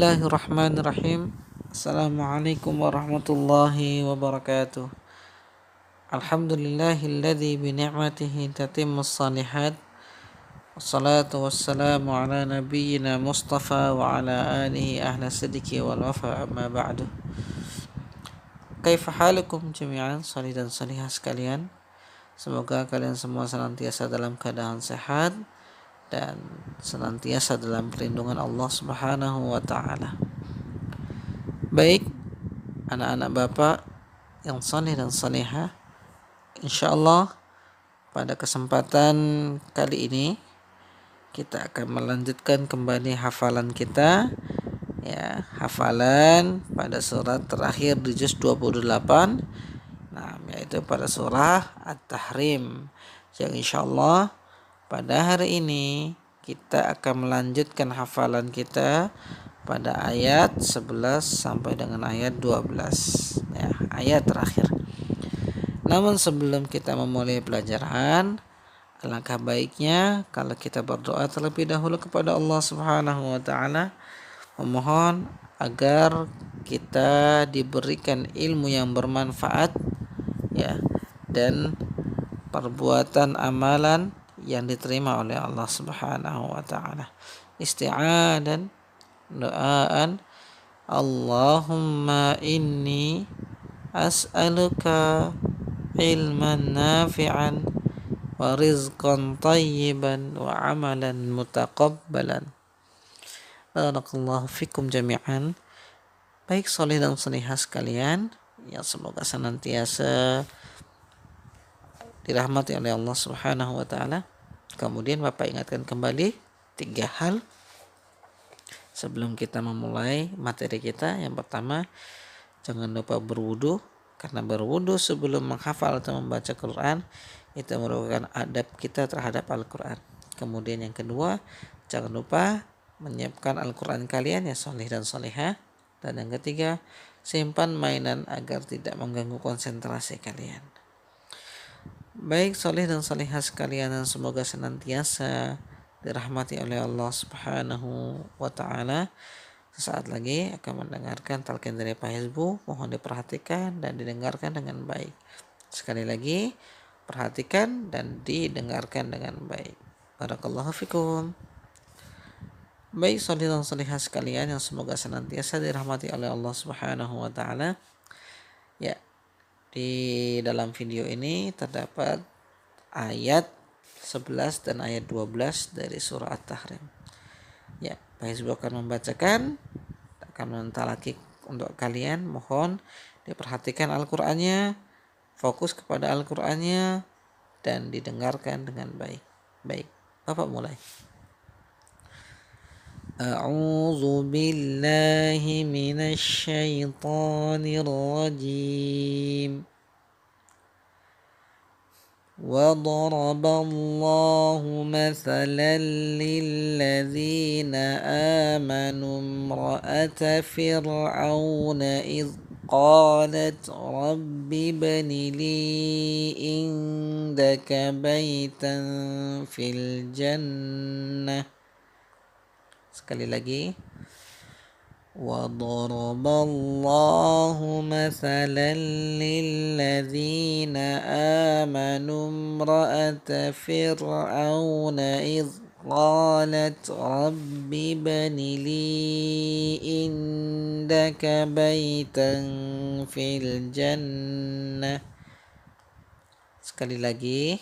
Bismillahirrahmanirrahim. Assalamualaikum warahmatullahi wabarakatuh. Alhamdulillahilladzi bi ni'matihi tatimmus shalihat. Wassalatu wassalamu ala nabiyyina Mustafa wa ala alihi ahla sidqi wal wafa amma ba'du. Kaifa halukum jami'an salih dan salihah sekalian. Semoga kalian semua senantiasa dalam keadaan sehat dan senantiasa dalam perlindungan Allah Subhanahu wa taala. Baik, anak-anak Bapak yang saleh dan salehah, insyaallah pada kesempatan kali ini kita akan melanjutkan kembali hafalan kita, ya, hafalan pada surat terakhir di juz 28, yaitu pada surah At-Tahrim, yang insyaallah pada hari ini kita akan melanjutkan hafalan kita pada ayat 11 sampai dengan ayat 12, ya, ayat terakhir. Namun sebelum kita memulai pelajaran, alangkah baiknya kalau kita berdoa terlebih dahulu kepada Allah Subhanahu wa taala, memohon agar kita diberikan ilmu yang bermanfaat, ya, dan perbuatan amalan yang diterima oleh Allah Subhanahu wa taala. Isti'adan, doaan, Allahumma inni as'aluka ilman nafi'an wa rizqan tayyiban wa amalan mutaqabbalan. Barakallahu fikum jami'an. Baik soleh dan solehah sekalian, yang semoga senantiasa dirahmati oleh Allah Subhanahu wa taala. Kemudian Bapak ingatkan kembali 3 hal sebelum kita memulai materi kita. Yang pertama, jangan lupa berwudu, karena berwudu sebelum menghafal atau membaca Quran itu merupakan adab kita terhadap Al-Quran. Kemudian yang kedua, jangan lupa menyiapkan Al-Quran kalian, ya soleh dan solehah. Dan yang ketiga, simpan mainan agar tidak mengganggu konsentrasi kalian. Baik soleh dan solehah sekalian, dan semoga senantiasa dirahmati oleh Allah Subhanahu wa taala. Sesaat lagi akan mendengarkan talqin dari Pak Hizbu. Mohon diperhatikan dan didengarkan dengan baik. Sekali lagi, perhatikan dan didengarkan dengan baik. Barakallahu fikum. Baik soleh dan solehah sekalian, yang semoga senantiasa dirahmati oleh Allah Subhanahu wa taala. Ya, di dalam video ini terdapat ayat 11 dan ayat 12 dari surah At-Tahrim. Ya, Pak Hizbu akan membacakan, akan mentalaki untuk kalian. Mohon diperhatikan Al-Qur'annya, fokus kepada Al-Qur'annya, dan didengarkan dengan baik. Baik, Bapak mulai. A'udzu billahi minasy syaithanir rajim. وضرب الله مثلا للذين آمنوا امرأة فرعون إذ قالت رب ابن لي عندك بيتا في الجنة. Sekali lagi. وضرب الله مثلا للذين آمنوا امرأة فرعون إذ قالت رب ابن لي عندك بيتا في الجنة. Sekali lagi.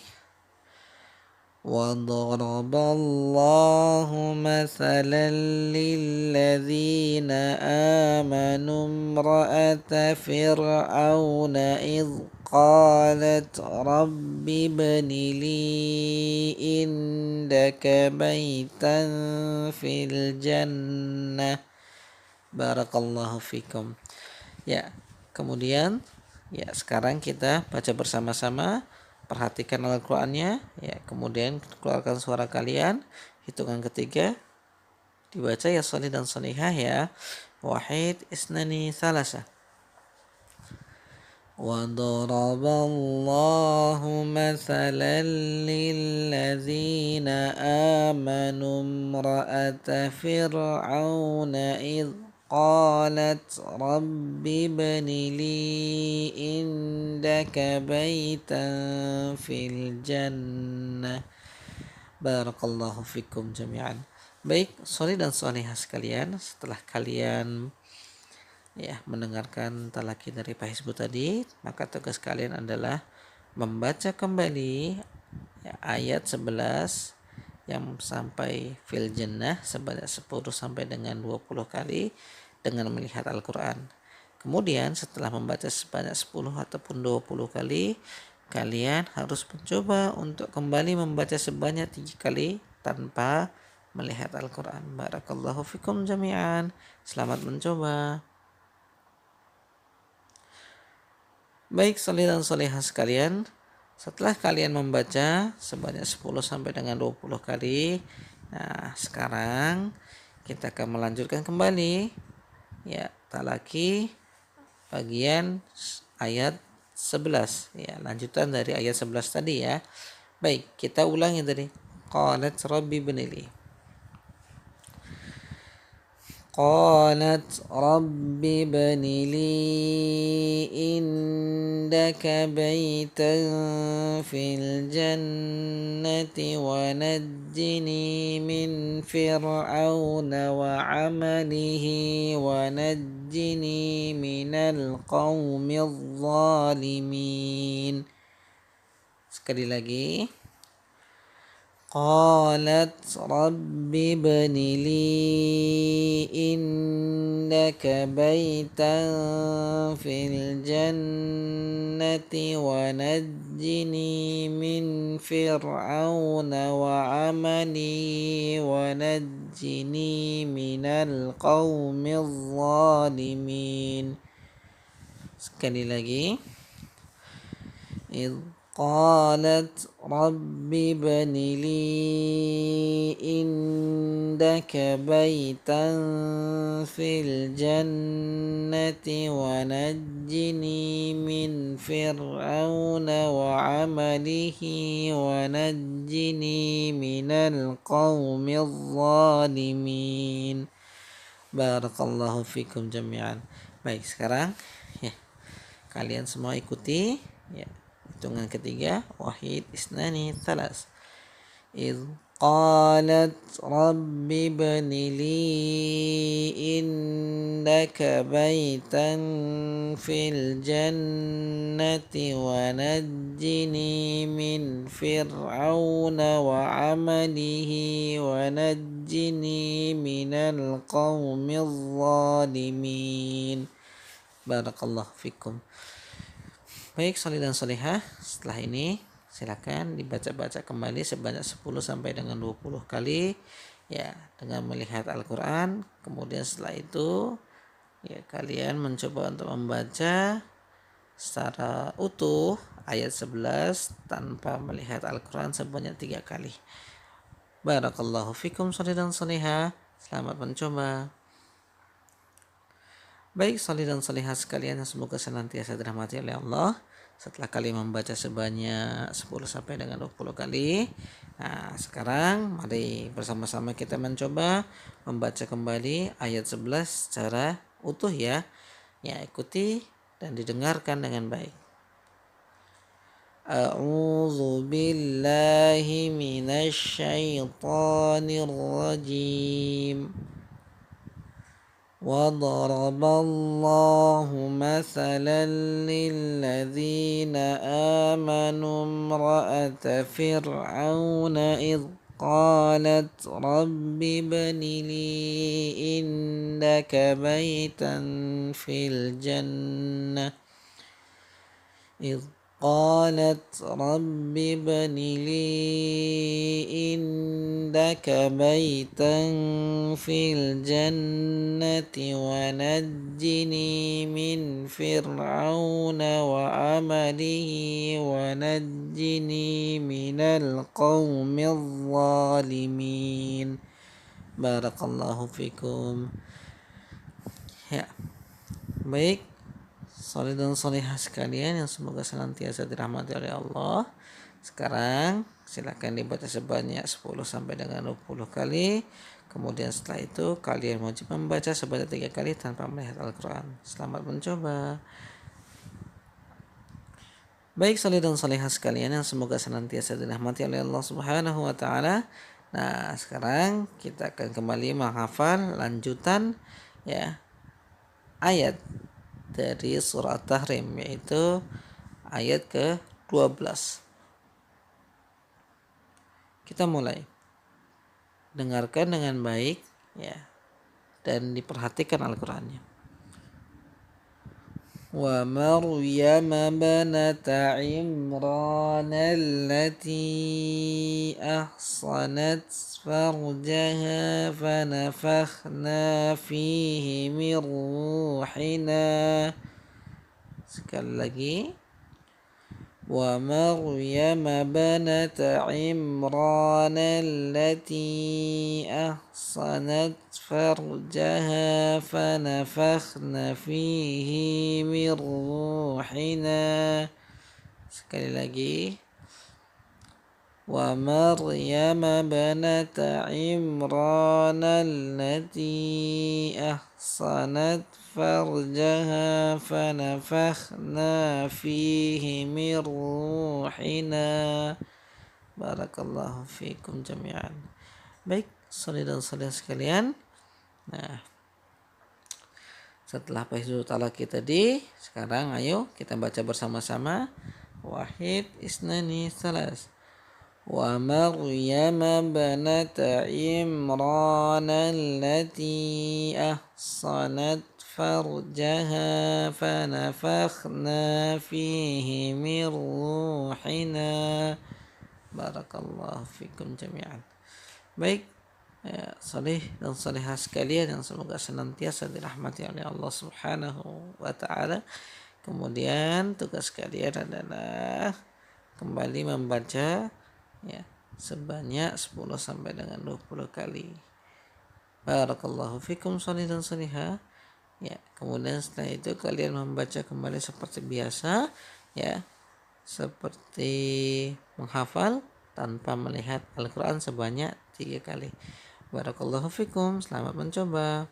وضرب الله مثلا للذين آمنوا امرأة فرعون إذ قالت رب ابن لي عندك بيتا في الجنة. Barakallahu fikum. Ya, kemudian ya sekarang kita baca bersama-sama. Perhatikan Al-Qur'annya, ya, kemudian keluarkan suara kalian. Hitungan ketiga dibaca, ya soleh dan solehah, ya. Wahid, isnani, thalatha. وضرب الله مثلا للذين آمنوا امرأة فرعون إذ قالت رب ابن لي عندك بيتا في الجنة. Barakallahu fikum jami'an. Baik, sholih dan sholihah sekalian, setelah kalian mendengarkan talaki dari Pak Hizbu tadi, maka tugas kalian adalah membaca kembali ayat 11 yang sampai fil jannah sebanyak 10 sampai dengan 20 kali dengan melihat Al-Quran. Kemudian setelah membaca sebanyak 10 ataupun 20 kali, kalian harus mencoba untuk kembali membaca sebanyak 3 kali tanpa melihat Al-Quran. Barakallahu fikum jami'an. Selamat mencoba. Baik, sholih dan sholihah sekalian, setelah kalian membaca sebanyak 10 sampai dengan 20 kali, nah sekarang kita akan melanjutkan kembali talaki bagian ayat 11, lanjutan dari ayat 11 tadi ya. Baik, kita ulangi tadi. Qalat rabbi ibnili. قالت رب ابن لي عندك بيتا في الجنة ونجني من فرعون وعمله ونجني من القوم الظالمين. Sekali lagi. قالت رب ابن لي إنك بيتا في الجنة ونجني من فرعون وعمله ونجني من القوم الظالمين. Sekali lagi. قالت رب ابن لي عندك بيتا في الجنة ونجني من فرعون وعمله ونجني من القوم الظالمين. Barakallahu fikum jami'an. Baik, sekarang kalian semua ikuti hitungan ketiga. Wahid, isnani, talas. إذ قالت رب ابن لي إنك بيتا في الجنة ونجني من فرعون وعمله ونجني من القوم الظالمين. Barakallahu fikum. Baik, sholih dan sholihah, setelah ini silakan dibaca-baca kembali sebanyak 10 sampai dengan 20 kali dengan melihat Al-Quran. Kemudian setelah itu kalian mencoba untuk membaca secara utuh ayat 11 tanpa melihat Al-Quran sebanyak 3 kali. Barakallahu fikum sholih dan sholihah. Selamat mencoba. Baik, sholih dan sholihah sekalian, semoga senantiasa dirahmati oleh Allah. Setelah kalian membaca sebanyak 10 sampai dengan 20 kali, nah sekarang mari bersama-sama kita mencoba membaca kembali ayat 11 secara utuh ya. Ikuti dan didengarkan dengan baik. A'udzu billahi minasy syaithanir rajim. وضرب الله مثلا للذين آمنوا امرأة فرعون إذ قالت رب ابن لي عندك بيتا في الجنة قالت رب ابن لي عندك بيتا في الجنة ونجني من فرعون وعمله ونجني من القوم الظالمين. Barakallahu fikum. Baik, sholih dan sholihah sekalian yang semoga senantiasa dirahmati oleh Allah. Sekarang silakan dibaca sebanyak 10 sampai dengan 20 kali. Kemudian setelah itu kalian wajib membaca sebanyak 3 kali tanpa melihat Al-Quran. Selamat mencoba. Baik salih dan salihah sekalian yang semoga senantiasa dirahmati oleh Allah Subhanahu wa taala. Nah, sekarang kita akan kembali menghafal lanjutan ya ayat dari surah Tahrim, yaitu ayat ke-12. Kita mulai. Dengarkan dengan baik ya dan diperhatikan Al-Qur'annya. ومريم بنت عمران التي أحصنت فرجها فنفخنا فيه من روحنا. Sekali lagi. ومريم بنت عمران التي أحصنت فرجها فنفخنا فيه من روحنا. Sekali lagi. ومريم بنت عمران التي أحصنت فرجها فنفخنا فيه من روحنا. Barakallahu fikum jami'an. Baik, saudara dan saudara sekalian. Nah, setelah Fahizul Talaki tadi, sekarang ayo kita baca bersama-sama. Wahid, isnani, salas. ومريم بنت عمران التي أحصنت فرجها فنفخنا فيه من روحنا. Barakallahu fikum jami'an. Baik, salih dan salihah sekalian yang semoga senantiasa dirahmati oleh Allah Subhanahu wa taala. Kemudian tugas kalian adalah kembali membaca ya sebanyak 10 sampai dengan 20 kali. Barakallahu fikum salih dan salihah. Ya, kemudian setelah itu kalian membaca kembali seperti biasa ya, seperti menghafal tanpa melihat Al-Quran sebanyak 3 kali. Barakallahu fikum, selamat mencoba.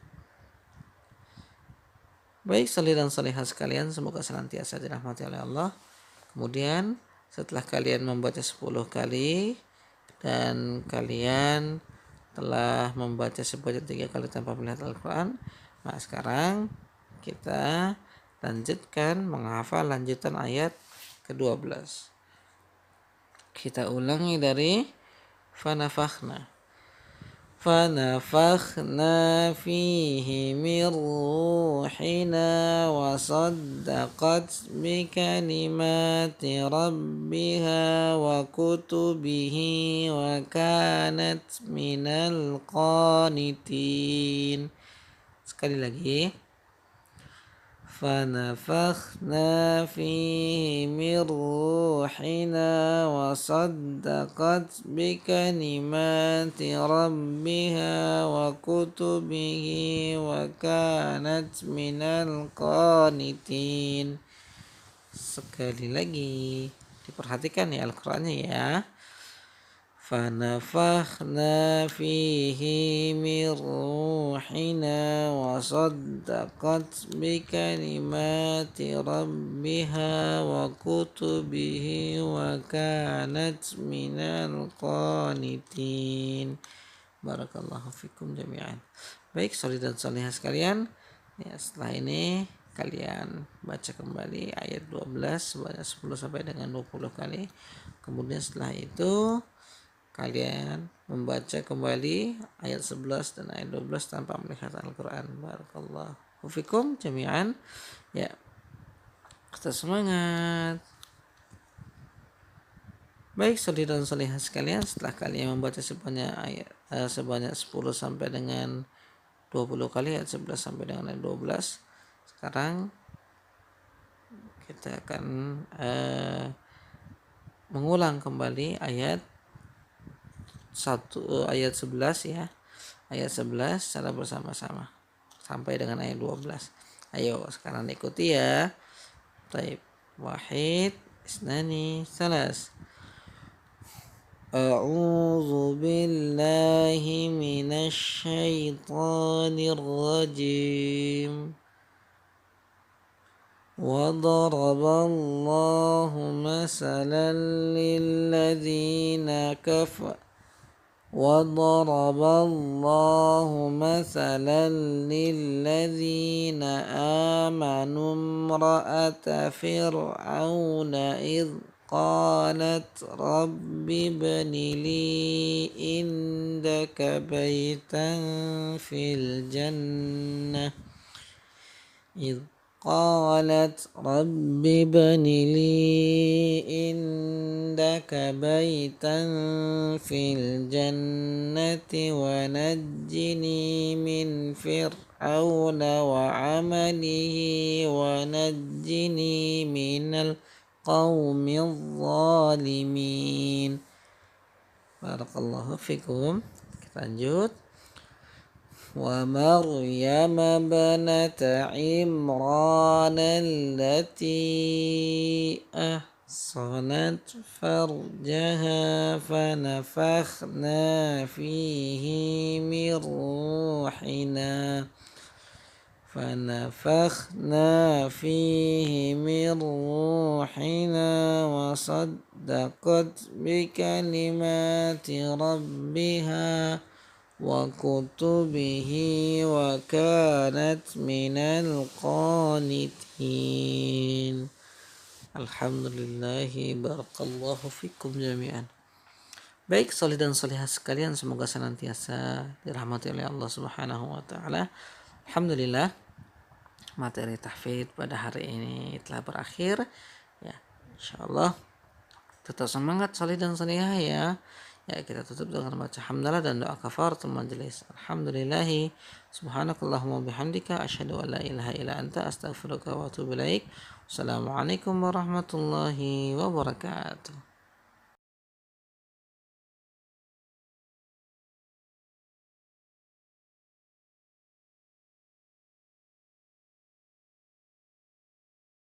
Baik salih dan salihah sekalian, semoga senantiasa dirahmati oleh Allah. Kemudian setelah kalian membaca 10 kali dan kalian telah membaca sebanyak 3 kali tanpa melihat Al-Quran, nah sekarang kita lanjutkan menghafal lanjutan ayat ke-12. Kita ulangi dari fanafakhna. فنفخنا فيه من روحنا وصدقت بكلمات ربها وكتبه وكانت من القانتين. Sekali lagi. فنفخنا فيه من روحنا وصدقت بكلمات ربها وكتبه وكانت من القانتين. Sekali lagi, diperhatikan ya Al-Qur'annya ya. فنفخنا فيه من روحنا وصدقت بكلمات ربها وكتبه وكانت من القانتين. Barakallahu fikum jami'an. Baik, saudara dan salihah sekalian, ya setelah ini kalian baca kembali ayat 12 sebanyak 10 sampai dengan 20 kali. Kemudian setelah itu kalian membaca kembali ayat 11 dan ayat 12 tanpa melihat Al-Quran. Barakallahu fikum jami'an. Ya, kita semangat. Baik, saudara dan salihah sekalian, setelah kalian membaca sebanyak 10 sampai dengan 20 kali, ayat 11 sampai dengan ayat 12, sekarang kita akan mengulang kembali ayat 11 ya. Ayat 11 secara bersama-sama sampai dengan ayat 12. Ayo sekarang ikuti ya. Baik. Wahid, isnani, salas. أعوذ بالله من الشيطان الرجيم وضرب الله مثلا للذين كفروا وضرب الله مثلا للذين آمنوا امرأة فرعون إذ قالت رب ابن لي عندك بيتا في الجنة إذ قالت رب ابن لي عندك بيتا في الجنة ونجني من فرعون وعمله ونجني من القوم الظالمين. Barakallahu fikum. Kita lanjut. ومريم ابنة عمران التي أحصنت فرجها فنفخنا فيه من روحنا وصدقت بكلمات ربها وكتبه وكانت من القانتين. Alhamdulillah, barakallahu fikum jami'an. Baik solih dan solihah sekalian, semoga senantiasa dirahmati oleh Allah Subhanahu wa taala. Alhamdulillah, materi tahfidz pada hari ini telah berakhir. Ya, insyaallah tetap semangat solih dan solihah ya. Ya, kita tutup dengan baca hamdalah dan doa kafaratul majelis. Alhamdulillahi subhanakallahumma bihamdika asyhadu an la ilaha illa anta astaghfiruka wa atubu ilaik. Wassalamualaikum warahmatullahi wabarakatuh.